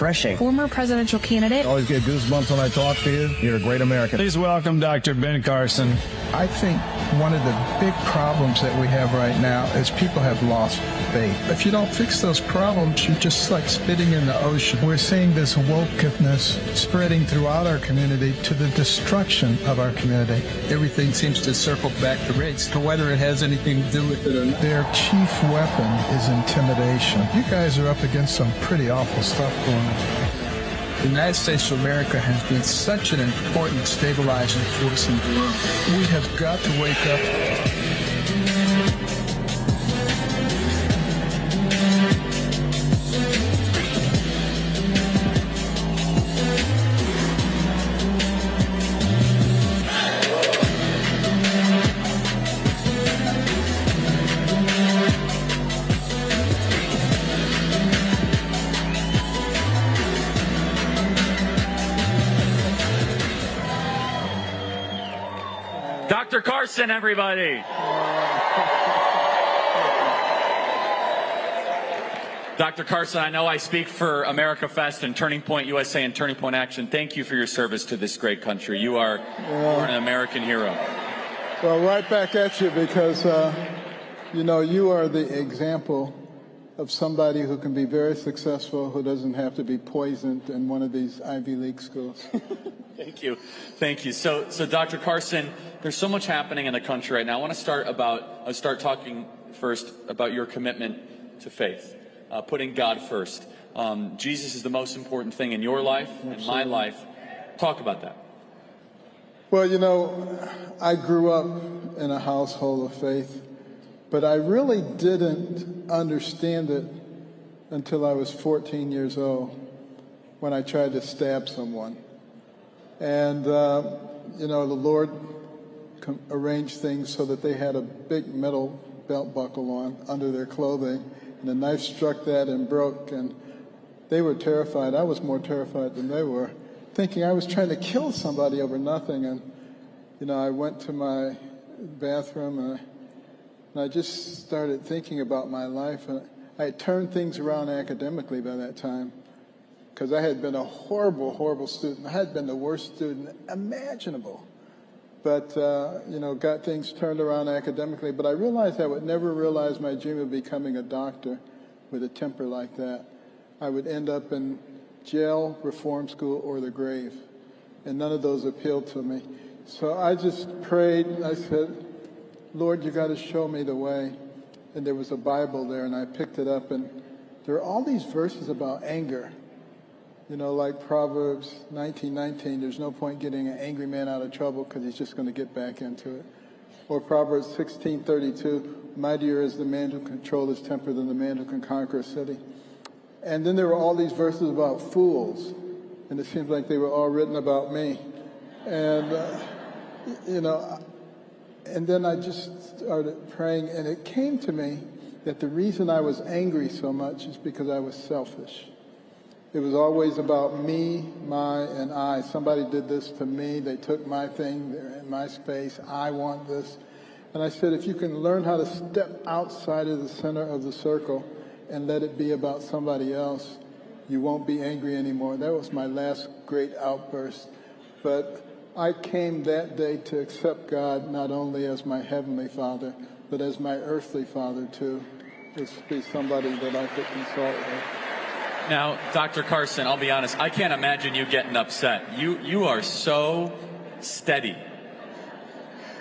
Refreshing. Former presidential candidate. Always get goosebumps when I talk to you. You're a great American. Please welcome Dr. Ben Carson. I think one of the big problems that we have right now is people have lost faith. If you don't fix those problems, you're just like spitting in the ocean. We're seeing this wokeness spreading throughout our community to the destruction of our community. Everything seems to circle back to race, to whether it has anything to do with it or not. Their chief weapon is intimidation. You guys are up against some pretty awful stuff going on. The United States of America has been such an important stabilizing force in the world. We have got to wake up. Dr. Carson, everybody. Dr. Carson, I know I speak for America Fest and Turning Point USA and Turning Point Action. Thank you for your service to this great country. You are an American hero. Well, right back at you because, you are the example of somebody who can be very successful, who doesn't have to be poisoned in one of these Ivy League schools. Thank you. Thank you. So, Dr. Carson, there's so much happening in the country right now. I want to start talking first about your commitment to faith, putting God first. Jesus is the most important thing in your life and my life. Talk about that. Well, I grew up in a household of faith, but I really didn't understand it until I was 14 years old when I tried to stab someone. And, the Lord arranged things so that they had a big metal belt buckle on under their clothing, and the knife struck that and broke, and they were terrified. I was more terrified than they were, thinking I was trying to kill somebody over nothing. And, I went to my bathroom, and I just started thinking about my life, and I had turned things around academically by that time. Because I had been a horrible, horrible student. I had been the worst student imaginable. But, got things turned around academically. But I realized I would never realize my dream of becoming a doctor with a temper like that. I would end up in jail, reform school, or the grave. And none of those appealed to me. So I just prayed, and I said, Lord, you got to show me the way. And there was a Bible there, and I picked it up. And there are all these verses about anger. Like Proverbs 19:19, there's no point getting an angry man out of trouble because he's just going to get back into it. Or Proverbs 16:32, mightier is the man who can control his temper than the man who can conquer a city. And then there were all these verses about fools, and it seems like they were all written about me. And, and then I just started praying, and it came to me that the reason I was angry so much is because I was selfish. It was always about me, my, and I. Somebody did this to me. They took my thing. They're in my space. I want this. And I said, if you can learn how to step outside of the center of the circle and let it be about somebody else, you won't be angry anymore. That was my last great outburst. But I came that day to accept God not only as my heavenly Father, but as my earthly Father, too. Just be somebody that I could consult with. Now, Dr. Carson, I'll be honest, I can't imagine you getting upset. You are so steady.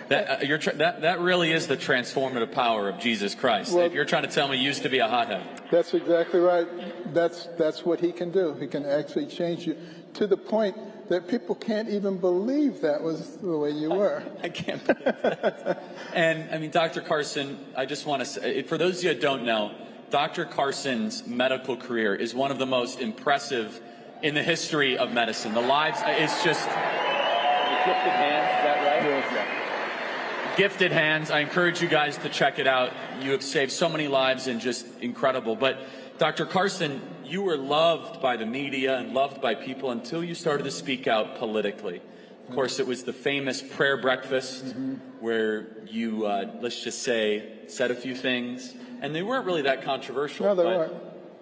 That really is the transformative power of Jesus Christ. Well, if you're trying to tell me you used to be a hothead. That's exactly right. That's what he can do. He can actually change you to the point that people can't even believe that was the way you were. I can't believe that. And, Dr. Carson, I just want to say, for those of you that don't know, Dr. Carson's medical career is one of the most impressive in the history of medicine. The lives, it's just gifted hands, is that right? Yeah. Gifted hands. I encourage you guys to check it out. You have saved so many lives and just incredible. But Dr. Carson, you were loved by the media and loved by people until you started to speak out politically. Of course, it was the famous prayer breakfast where you, let's just say, said a few things. And they weren't really that controversial. No, they weren't.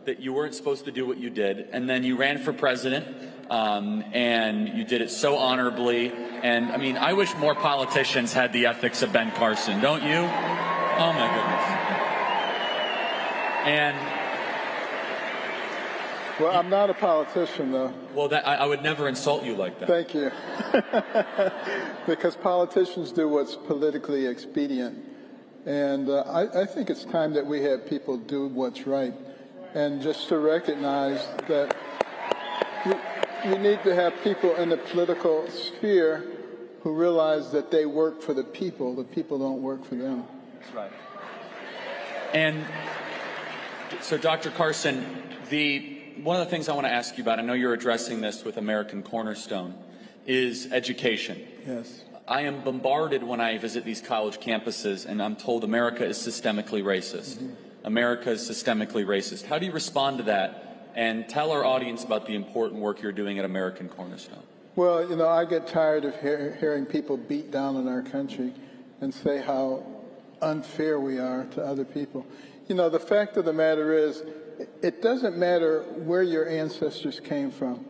that you weren't supposed to do what you did, and then you ran for president, and you did it so honorably. And I mean, I wish more politicians had the ethics of Ben Carson, don't you? Oh my goodness. And well, I'm not a politician, though. well, I would never insult you like that. Thank you. Because politicians do what's politically expedient. And I think it's time that we have people do what's right. And just to recognize that we need to have people in the political sphere who realize that they work for the people don't work for them. That's right. And so, Dr. Carson, one of the things I want to ask you about, I know you're addressing this with American Cornerstone, is education. Yes. I am bombarded when I visit these college campuses, and I'm told America is systemically racist. Mm-hmm. America is systemically racist. How do you respond to that? And tell our audience about the important work you're doing at American Cornerstone. Well, you know, I get tired of hearing people beat down on our country and say how unfair we are to other people. You know, the fact of the matter is, it doesn't matter where your ancestors came from.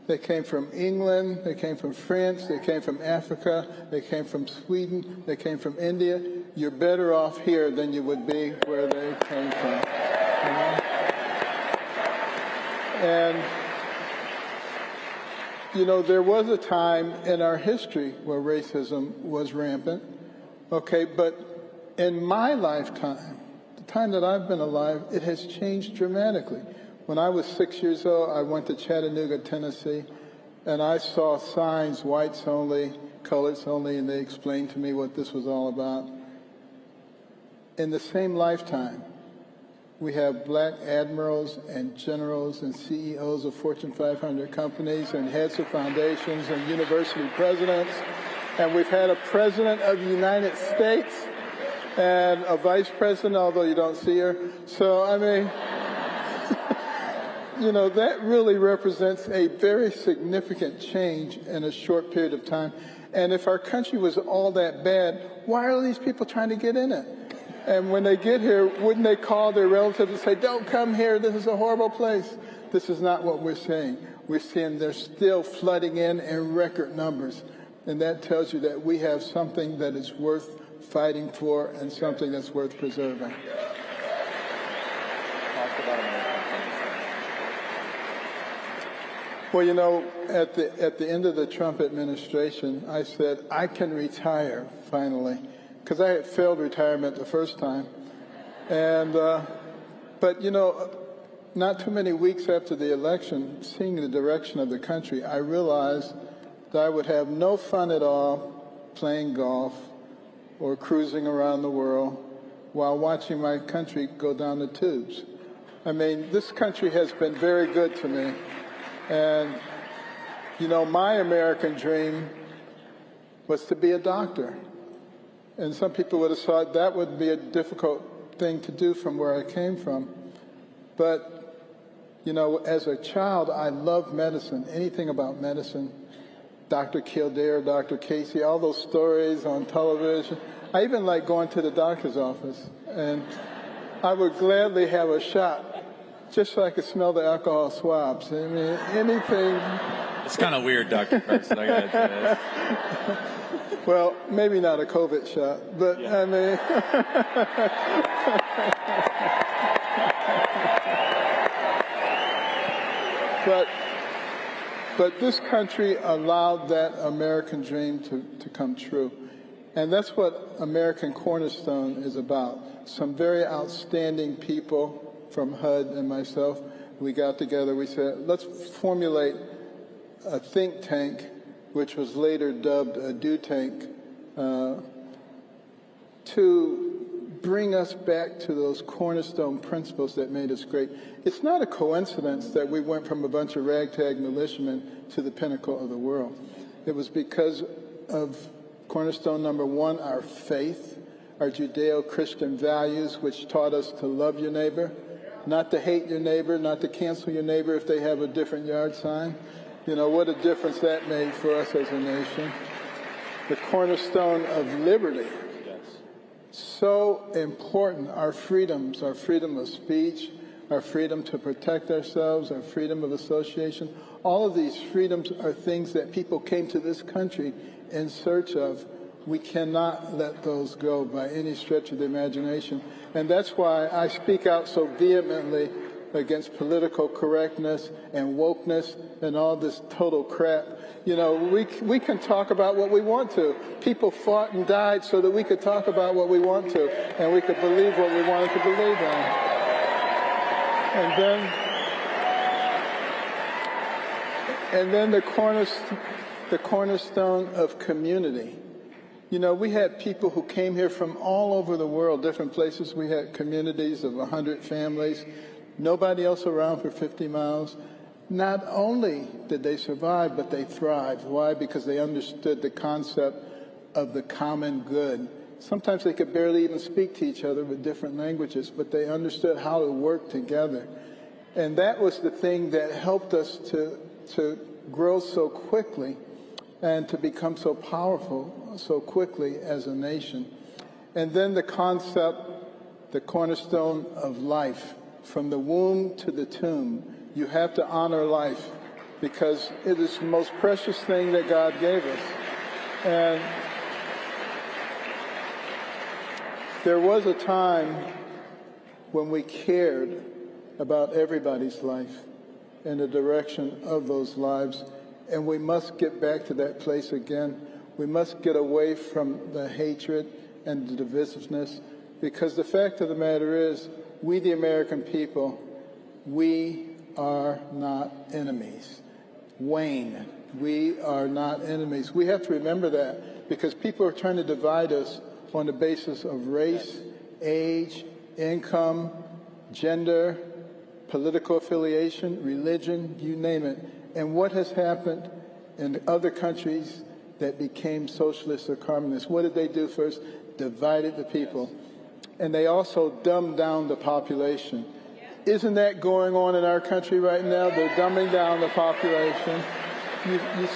They came from England, they came from France, they came from Africa, they came from Sweden, they came from India. You're better off here than you would be where they came from. You know? And, you know, there was a time in our history where racism was rampant, okay, but in my lifetime, the time that I've been alive, it has changed dramatically. When I was 6 years old, I went to Chattanooga, Tennessee, and I saw signs, whites only, coloreds only, and they explained to me what this was all about. In the same lifetime, we have black admirals and generals and CEOs of Fortune 500 companies and heads of foundations and university presidents. And we've had a president of the United States and a vice president, although you don't see her. So, I mean, you know, that really represents a very significant change in a short period of time. And if our country was all that bad, why are these people trying to get in it? And when they get here, wouldn't they call their relatives and say, don't come here, this is a horrible place? This is not what we're saying. We're saying they're still flooding in record numbers. And that tells you that we have something that is worth fighting for and something that's worth preserving. Well, you know, at the end of the Trump administration, I said, I can retire finally, because I had failed retirement the first time. And, but, you know, not too many weeks after the election, seeing the direction of the country, I realized that I would have no fun at all playing golf or cruising around the world while watching my country go down the tubes. I mean, this country has been very good to me. And, you know, my American dream was to be a doctor. And some people would have thought that would be a difficult thing to do from where I came from. But, you know, as a child, I loved medicine, anything about medicine. Dr. Kildare, Dr. Casey, all those stories on television. I even like going to the doctor's office. And I would gladly have a shot just so I could smell the alcohol swabs. I mean, anything. It's kind of weird, Dr. Carson, I gotta tell you. Well, maybe not a COVID shot, but yeah. I mean. But this country allowed that American dream to come true. And that's what American Cornerstone is about. Some very outstanding people from HUD and myself, we got together, we said, let's formulate a think tank, which was later dubbed a do tank, to bring us back to those cornerstone principles that made us great. It's not a coincidence that we went from a bunch of ragtag militiamen to the pinnacle of the world. It was because of cornerstone number one, our faith, our Judeo-Christian values, which taught us to love your neighbor, not to hate your neighbor, not to cancel your neighbor if they have a different yard sign. You know, what a difference that made for us as a nation. The cornerstone of liberty. So important, our freedoms, our freedom of speech, our freedom to protect ourselves, our freedom of association. All of these freedoms are things that people came to this country in search of. We cannot let those go by any stretch of the imagination. And that's why I speak out so vehemently against political correctness and wokeness and all this total crap. You know, we can talk about what we want to. People fought and died so that we could talk about what we want to, and we could believe what we wanted to believe in. And then the cornerstone of community. You know, we had people who came here from all over the world, different places. We had communities of 100 families, nobody else around for 50 miles. Not only did they survive, but they thrived. Why? Because they understood the concept of the common good. Sometimes they could barely even speak to each other with different languages, but they understood how to work together. And that was the thing that helped us to grow so quickly and to become so powerful so quickly as a nation. And then the concept, the cornerstone of life, from the womb to the tomb. You have to honor life because it is the most precious thing that God gave us. And there was a time when we cared about everybody's life and the direction of those lives. And we must get back to that place again. We must get away from the hatred and the divisiveness, because the fact of the matter is, we, the American people, we are not enemies. Wayne, we are not enemies. We have to remember that, because people are trying to divide us on the basis of race, age, income, gender, political affiliation, religion, you name it. And what has happened in other countries that became socialist or communist? What did they do first? Divided the people. And they also dumbed down the population. Isn't that going on in our country right now? They're dumbing down the population. You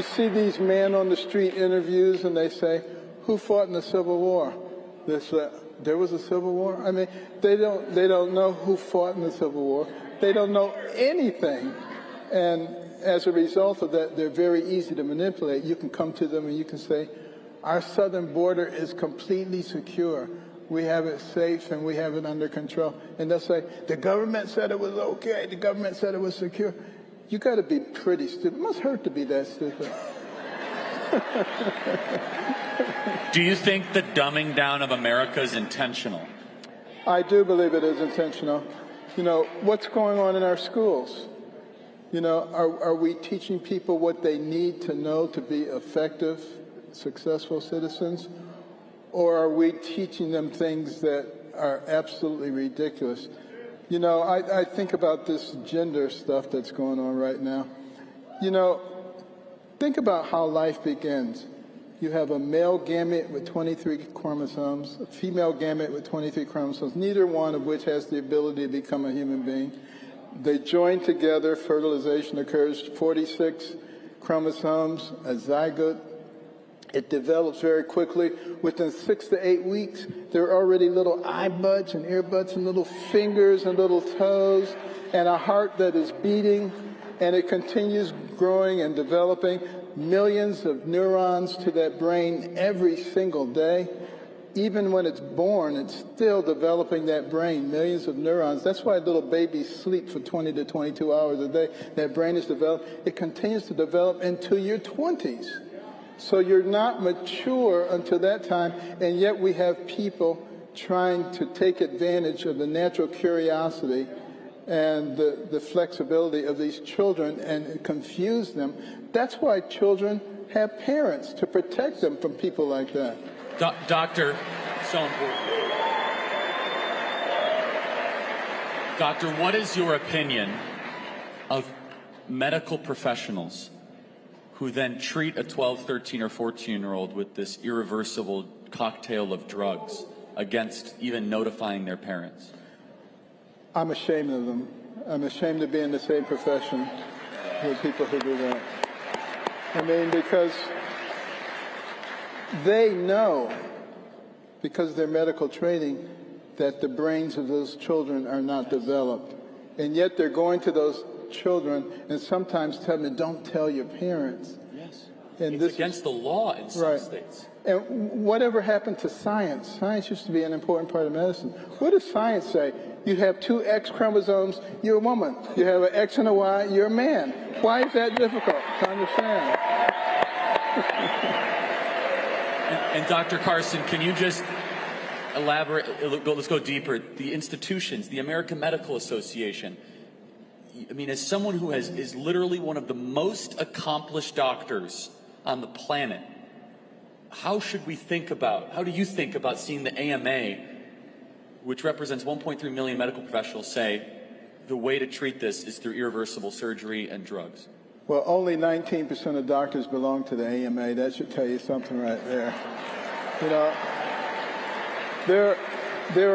see these men on the street interviews, and they say, "Who fought in the Civil War?" They say, "There was a Civil War." I mean, they don't know who fought in the Civil War. They don't know anything. And as a result of that, they're very easy to manipulate. You can come to them and you can say, "Our southern border is completely secure. We have it safe and we have it under control." And they'll say, "The government said it was okay. The government said it was secure." You got to be pretty stupid. It must hurt to be that stupid. Do you think the dumbing down of America is intentional? I do believe it is intentional. You know, what's going on in our schools? You know, are we teaching people what they need to know to be effective, successful citizens? Or are we teaching them things that are absolutely ridiculous? You know, I think about this gender stuff that's going on right now. You know, think about how life begins. You have a male gamete with 23 chromosomes, a female gamete with 23 chromosomes, neither one of which has the ability to become a human being. They join together, fertilization occurs, 46 chromosomes, a zygote. It develops very quickly. Within 6 to 8 weeks, there are already little eye buds and ear buds and little fingers and little toes and a heart that is beating, and it continues growing and developing. Millions of neurons to that brain every single day. Even when it's born, it's still developing that brain, millions of neurons. That's why little babies sleep for 20 to 22 hours a day. That brain is developed. It continues to develop into your 20s. So you're not mature until that time, and yet we have people trying to take advantage of the natural curiosity and the flexibility of these children and confuse them. That's why children have parents, to protect them from people like that. Doctor, so important. Doctor, what is your opinion of medical professionals who then treat a 12, 13, or 14-year-old with this irreversible cocktail of drugs against even notifying their parents? I'm ashamed of them. I'm ashamed to be in the same profession with people who do that. I mean, because they know, because of their medical training, that the brains of those children are not developed. And yet they're going to those children and sometimes tell them, don't tell your parents. Yes. And It's against the law in some states. And whatever happened to science? Science used to be an important part of medicine. What does science say? You have 2 X chromosomes, you're a woman. You have an X and a Y, you're a man. Why is that difficult to understand? And Dr. Carson, can you just elaborate? Let's go deeper. The institutions, the American Medical Association. I mean, as someone who is literally one of the most accomplished doctors on the planet, how do you think about seeing the AMA, which represents 1.3 million medical professionals, say the way to treat this is through irreversible surgery and drugs? Well, only 19% of doctors belong to the AMA. That should tell you something right there. You know, there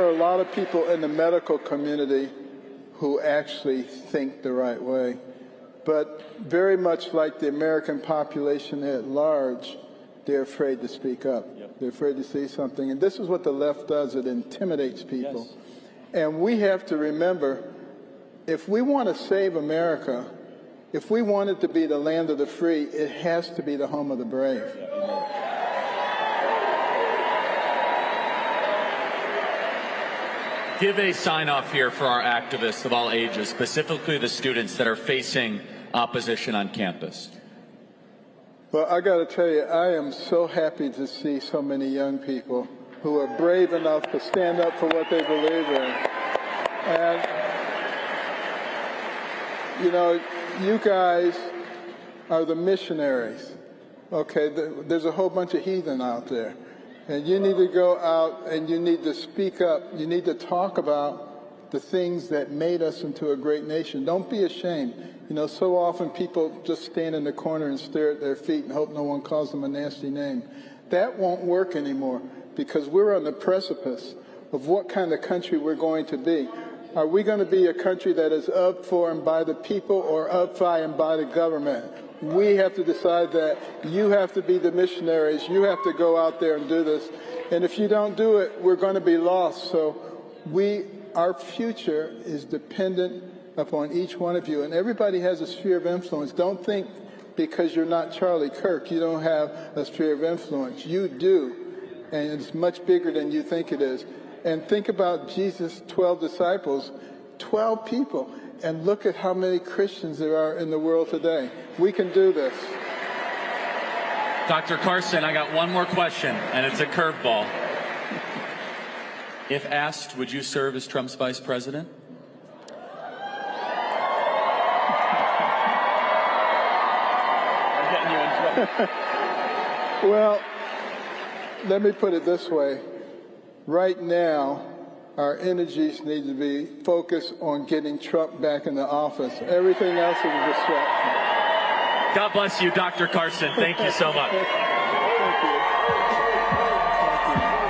are a lot of people in the medical community who actually think the right way. But very much like the American population at large, they're afraid to speak up. Yep. They're afraid to say something. And this is what the left does. It intimidates people. Yes. And we have to remember, if we want to save America, if we want it to be the land of the free, it has to be the home of the brave. Give a sign-off here for our activists of all ages, specifically the students that are facing opposition on campus. Well, I got to tell you, I am so happy to see so many young people who are brave enough to stand up for what they believe in. And, you know, you guys are the missionaries. Okay, there's a whole bunch of heathen out there. And you need to go out and you need to speak up. You need to talk about the things that made us into a great nation. Don't be ashamed. You know, so often people just stand in the corner and stare at their feet and hope no one calls them a nasty name. That won't work anymore because we're on the precipice of what kind of country we're going to be. Are we going to be a country that is of, for, and by the people, or of, by, and by the government? We have to decide that. You have to be the missionaries. You have to go out there and do this. And if you don't do it, we're going to be lost. So our future is dependent upon each one of you. And everybody has a sphere of influence. Don't think because you're not Charlie Kirk, you don't have a sphere of influence. You do. And it's much bigger than you think it is. And think about Jesus' 12 disciples, 12 people. And look at how many Christians there are in the world today. We can do this. Dr. Carson, I got one more question, and it's a curveball. If asked, would you serve as Trump's vice president? I'm getting you in trouble. Well, let me put it this way. Right now, our energies need to be focused on getting Trump back in the office. Everything else is a distraction. God bless you, Dr. Carson. Thank you so much. Thank you. Thank you.